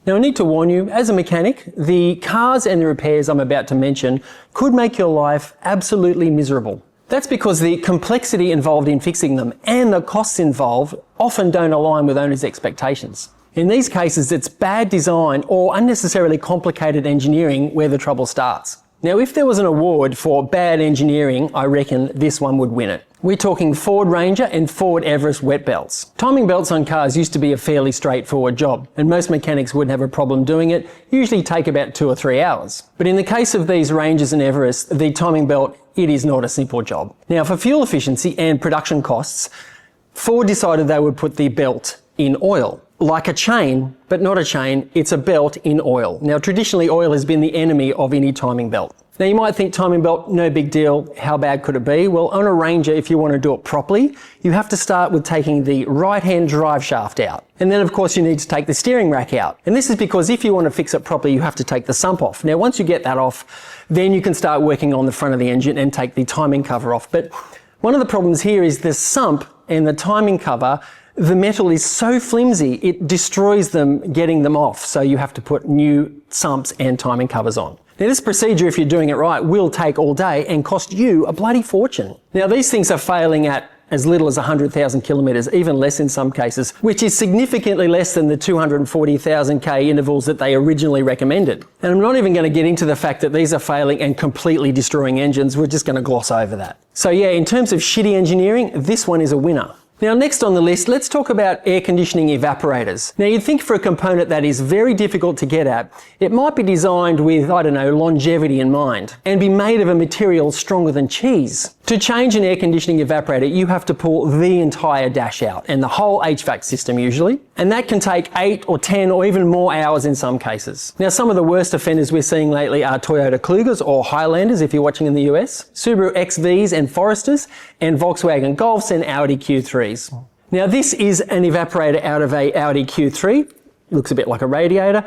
Now I need to warn you, as a mechanic, the cars and the repairs I'm about to mention could make your life absolutely miserable. That's because the complexity involved in fixing them and the costs involved often don't align with owners' expectations. In these cases, it's bad design or unnecessarily complicated engineering where the trouble starts. Now, if there was an award for bad engineering, I reckon this one would win it. We're talking Ford Ranger and Ford Everest wet belts. Timing belts on cars used to be a fairly straightforward job, and most mechanics wouldn't have a problem doing it, usually take about 2 or 3 hours. But in the case of these Rangers and Everest, the timing belt, it is not a simple job. Now, for fuel efficiency and production costs, Ford decided they would put the belt in oil. Like a chain, but not a chain, it's a belt in oil. Now, traditionally, oil has been the enemy of any timing belt. Now, you might think timing belt, no big deal, how bad could it be? Well, on a Ranger, if you want to do it properly, you have to start with taking the right-hand drive shaft out. And then, of course, you need to take the steering rack out. And this is because if you want to fix it properly, you have to take the sump off. Now, once you get that off, then you can start working on the front of the engine and take the timing cover off. But one of the problems here is the sump and the timing cover. The metal is so flimsy, it destroys them getting them off. So you have to put new sumps and timing covers on. Now, this procedure, if you're doing it right, will take all day and cost you a bloody fortune. Now, these things are failing at as little as 100,000 kilometres, even less in some cases, which is significantly less than the 240,000 K intervals that they originally recommended. And I'm not even going to get into the fact that these are failing and completely destroying engines. We're just going to gloss over that. So yeah, in terms of shitty engineering, this one is a winner. Now, next on the list, let's talk about air conditioning evaporators. Now, you'd think for a component that is very difficult to get at, it might be designed with, I don't know, longevity in mind and be made of a material stronger than cheese. To change an air conditioning evaporator, you have to pull the entire dash out and the whole HVAC system usually. And that can take 8 or 10 or even more hours in some cases. Now, some of the worst offenders we're seeing lately are Toyota Clogged or Highlanders if you're watching in the US, Subaru XVs and Foresters, and Volkswagen Golfs and Audi Q3s. Now, this is an evaporator out of a Audi Q3. Looks a bit like a radiator.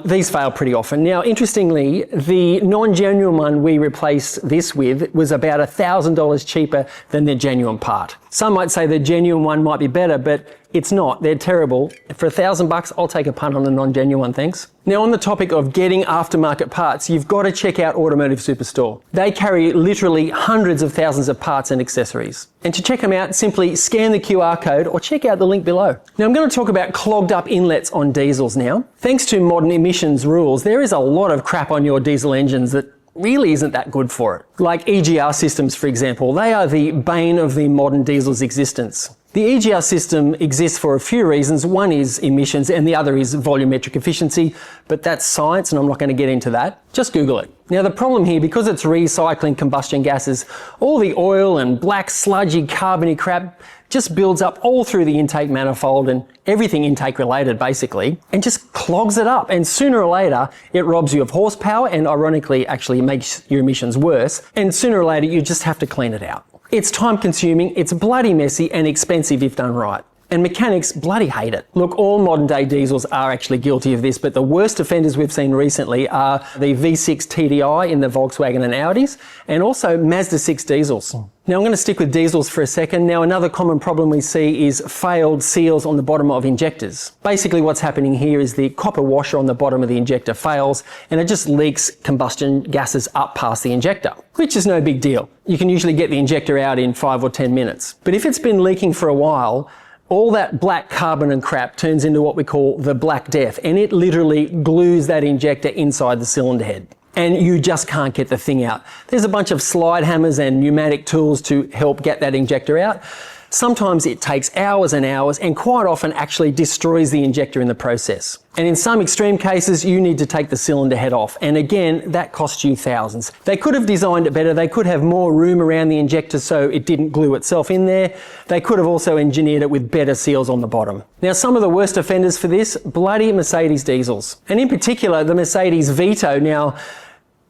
These fail pretty often. Now, interestingly, the non-genuine one we replaced this with was about $1,000 cheaper than the genuine part. Some might say the genuine one might be better, but it's not. They're terrible. For $1,000, I'll take a punt on the non-genuine one, thanks. Now, on the topic of getting aftermarket parts, you've got to check out Automotive Superstore. They carry literally hundreds of thousands of parts and accessories. And to check them out, simply scan the QR code or check out the link below. Now, I'm going to talk about clogged up inlets on diesels now. Thanks to modern emissions rules, there is a lot of crap on your diesel engines that really isn't that good for it. Like EGR systems, for example, they are the bane of the modern diesel's existence. The EGR system exists for a few reasons. One is emissions and the other is volumetric efficiency, but that's science and I'm not going to get into that. Just Google it. Now, the problem here, because it's recycling combustion gases, all the oil and black sludgy carbony crap just builds up all through the intake manifold and everything intake related basically, and just clogs it up. And sooner or later, it robs you of horsepower and ironically actually makes your emissions worse. And sooner or later, you just have to clean it out. It's time consuming, it's bloody messy and expensive if done right. And mechanics bloody hate it. Look, all modern day diesels are actually guilty of this, but the worst offenders we've seen recently are the V6 TDI in the Volkswagen and Audis, and also Mazda 6 diesels. Now, I'm going to stick with diesels for a second. Now, another common problem we see is failed seals on the bottom of injectors. Basically, what's happening here is the copper washer on the bottom of the injector fails, and it just leaks combustion gases up past the injector, which is no big deal. You can usually get the injector out in 5 or 10 minutes. But if it's been leaking for a while, all that black carbon and crap turns into what we call the Black Death, and it literally glues that injector inside the cylinder head. And you just can't get the thing out. There's a bunch of slide hammers and pneumatic tools to help get that injector out. Sometimes it takes hours and hours and quite often actually destroys the injector in the process. And in some extreme cases, you need to take the cylinder head off. And again, that costs you thousands. They could have designed it better. They could have more room around the injector so it didn't glue itself in there. They could have also engineered it with better seals on the bottom. Now, some of the worst offenders for this, bloody Mercedes diesels. And in particular, the Mercedes Vito. Now,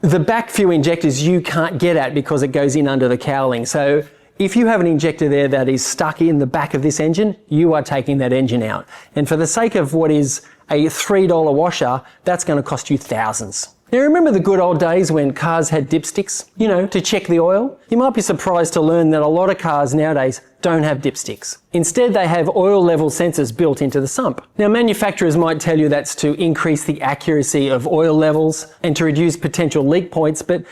the back few injectors you can't get at because it goes in under the cowling. So if you have an injector there that is stuck in the back of this engine, you are taking that engine out. And for the sake of what is a $3 washer, that's going to cost you thousands. Now remember the good old days when cars had dipsticks, to check the oil? You might be surprised to learn that a lot of cars nowadays don't have dipsticks. Instead, they have oil level sensors built into the sump. Now manufacturers might tell you that's to increase the accuracy of oil levels and to reduce potential leak points, but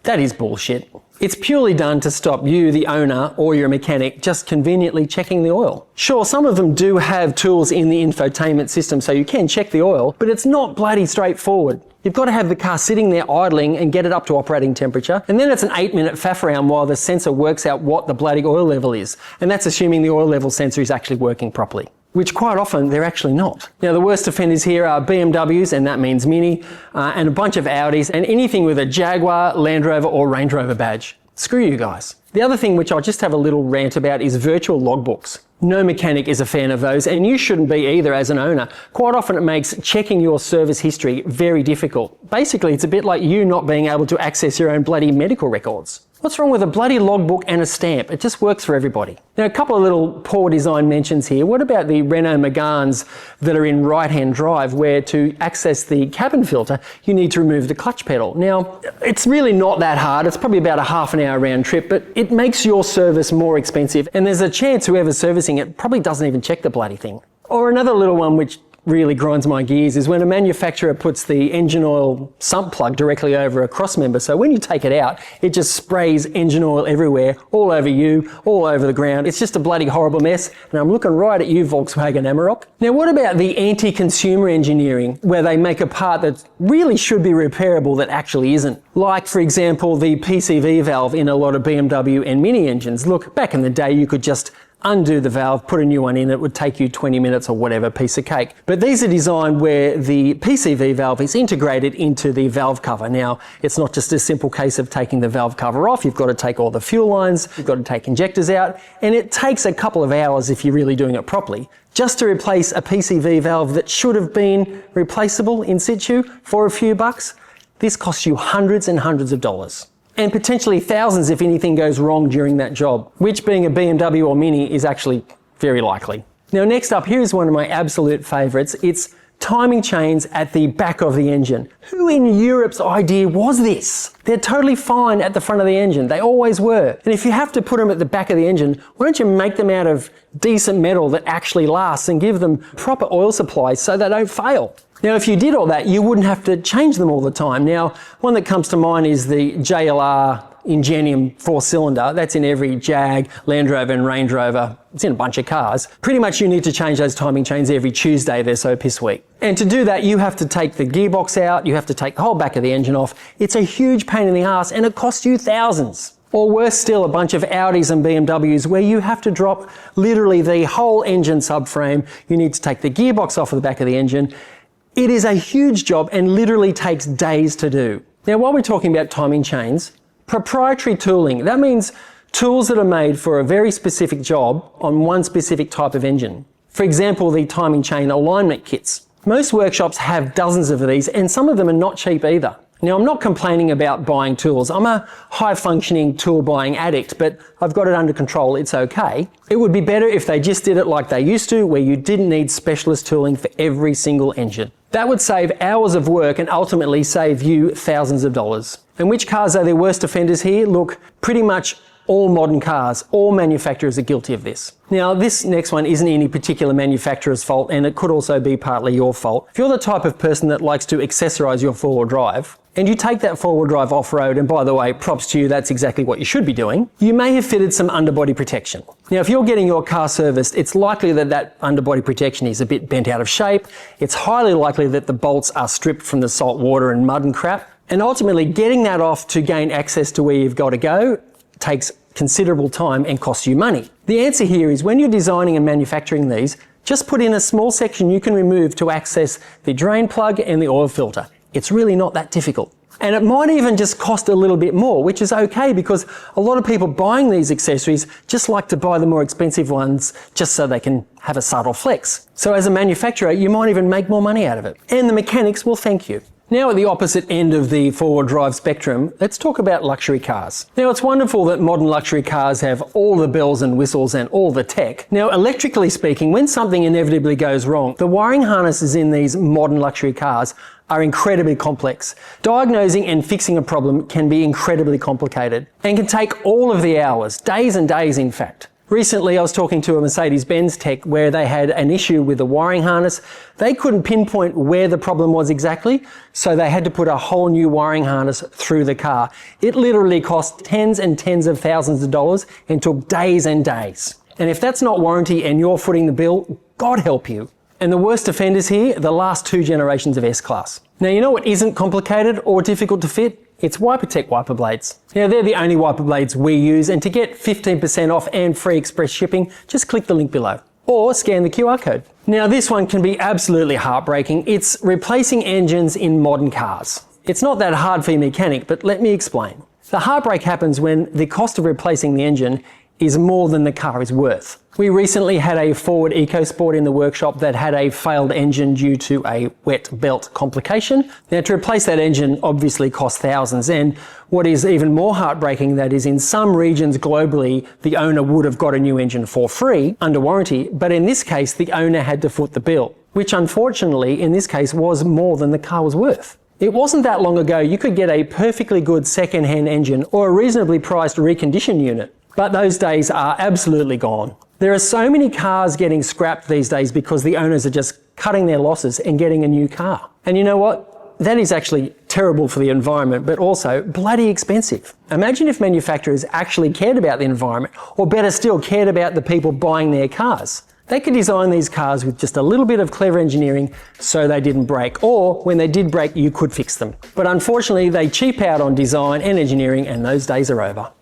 that is bullshit. It's purely done to stop you, the owner, or your mechanic, just conveniently checking the oil. Sure, some of them do have tools in the infotainment system so you can check the oil, but it's not bloody straightforward. You've got to have the car sitting there idling and get it up to operating temperature, and then it's an 8-minute faff around while the sensor works out what the bloody oil level is. And that's assuming the oil level sensor is actually working properly, which quite often they're actually not. Now the worst offenders here are BMWs, and that means Mini, and a bunch of Audis, and anything with a Jaguar, Land Rover or Range Rover badge. Screw you guys. The other thing which I'll just have a little rant about is virtual logbooks. No mechanic is a fan of those, and you shouldn't be either as an owner. Quite often it makes checking your service history very difficult. Basically, it's a bit like you not being able to access your own bloody medical records. What's wrong with a bloody logbook and a stamp? It just works for everybody. Now, a couple of little poor design mentions here. What about the Renault Meganes that are in right-hand drive where to access the cabin filter, you need to remove the clutch pedal? Now, it's really not that hard. It's probably about a half an hour round trip, but it makes your service more expensive. And there's a chance whoever's servicing it probably doesn't even check the bloody thing. Or another little one which really grinds my gears is when a manufacturer puts the engine oil sump plug directly over a cross member. So when you take it out, it just sprays engine oil everywhere, all over you, all over the ground. It's just a bloody horrible mess. And I'm looking right at you, Volkswagen Amarok. Now, what about the anti-consumer engineering where they make a part that really should be repairable that actually isn't? Like, for example, the PCV valve in a lot of BMW and Mini engines. Look, back in the day, you could just undo the valve, put a new one in, it would take you 20 minutes or whatever, piece of cake. But these are designed where the PCV valve is integrated into the valve cover. Now, it's not just a simple case of taking the valve cover off, you've got to take all the fuel lines, you've got to take injectors out, and it takes a couple of hours if you're really doing it properly. Just to replace a PCV valve that should have been replaceable in situ for a few bucks, this costs you hundreds and hundreds of dollars. And potentially thousands if anything goes wrong during that job, which being a BMW or Mini is actually very likely. Now next up, here is one of my absolute favourites. It's timing chains at the back of the engine. Who in Europe's idea was this? They're totally fine at the front of the engine. They always were. And if you have to put them at the back of the engine, why don't you make them out of decent metal that actually lasts and give them proper oil supply so they don't fail? Now, if you did all that, you wouldn't have to change them all the time. Now, one that comes to mind is the JLR Ingenium 4-cylinder. That's in every Jag, Land Rover and Range Rover. It's in a bunch of cars. Pretty much you need to change those timing chains every Tuesday. They're so piss weak. And to do that, you have to take the gearbox out. You have to take the whole back of the engine off. It's a huge pain in the ass and it costs you thousands. Or worse still, a bunch of Audis and BMWs where you have to drop literally the whole engine subframe. You need to take the gearbox off of the back of the engine. It is a huge job and literally takes days to do. Now, while we're talking about timing chains, proprietary tooling, that means tools that are made for a very specific job on one specific type of engine. For example, the timing chain alignment kits. Most workshops have dozens of these and some of them are not cheap either. Now, I'm not complaining about buying tools. I'm a high-functioning tool-buying addict, but I've got it under control. It's okay. It would be better if they just did it like they used to, where you didn't need specialist tooling for every single engine. That would save hours of work and ultimately save you thousands of dollars. And which cars are the worst offenders here? Look, pretty much all modern cars, all manufacturers are guilty of this. Now, this next one isn't any particular manufacturer's fault, and it could also be partly your fault. If you're the type of person that likes to accessorize your four-wheel drive, and you take that four-wheel drive off-road, and by the way, props to you, that's exactly what you should be doing, you may have fitted some underbody protection. Now, if you're getting your car serviced, it's likely that that underbody protection is a bit bent out of shape. It's highly likely that the bolts are stripped from the salt water and mud and crap. And ultimately, getting that off to gain access to where you've got to go takes considerable time and costs you money. The answer here is when you're designing and manufacturing these, just put in a small section you can remove to access the drain plug and the oil filter. It's really not that difficult. And it might even just cost a little bit more, which is okay because a lot of people buying these accessories just like to buy the more expensive ones just so they can have a subtle flex. So as a manufacturer, you might even make more money out of it. And the mechanics will thank you. Now at the opposite end of the four-wheel drive spectrum, let's talk about luxury cars. Now it's wonderful that modern luxury cars have all the bells and whistles and all the tech. Now electrically speaking, when something inevitably goes wrong, the wiring harnesses in these modern luxury cars are incredibly complex. Diagnosing and fixing a problem can be incredibly complicated and can take all of the hours, days and days in fact. Recently, I was talking to a Mercedes-Benz tech where they had an issue with the wiring harness. They couldn't pinpoint where the problem was exactly, so they had to put a whole new wiring harness through the car. It literally cost tens and tens of thousands of dollars and took days and days. And if that's not warranty and you're footing the bill, God help you. And the worst offenders here, the last two generations of S-Class. Now, you know what isn't complicated or difficult to fit? It's WiperTech wiper blades. Now, they're the only wiper blades we use, and to get 15% off and free express shipping, just click the link below or scan the QR code. Now, this one can be absolutely heartbreaking. It's replacing engines in modern cars. It's not that hard for your mechanic, but let me explain. The heartbreak happens when the cost of replacing the engine is more than the car is worth. We recently had a Ford EcoSport in the workshop that had a failed engine due to a wet belt complication. Now, to replace that engine obviously cost thousands, and what is even more heartbreaking, that is in some regions globally, the owner would have got a new engine for free under warranty, but in this case, the owner had to foot the bill, which unfortunately in this case was more than the car was worth. It wasn't that long ago you could get a perfectly good second-hand engine or a reasonably priced recondition unit, but those days are absolutely gone. There are so many cars getting scrapped these days because the owners are just cutting their losses and getting a new car. And you know what? That is actually terrible for the environment, but also bloody expensive. Imagine if manufacturers actually cared about the environment, or better still, cared about the people buying their cars. They could design these cars with just a little bit of clever engineering so they didn't break, or when they did break, you could fix them. But unfortunately, they cheap out on design and engineering, and those days are over.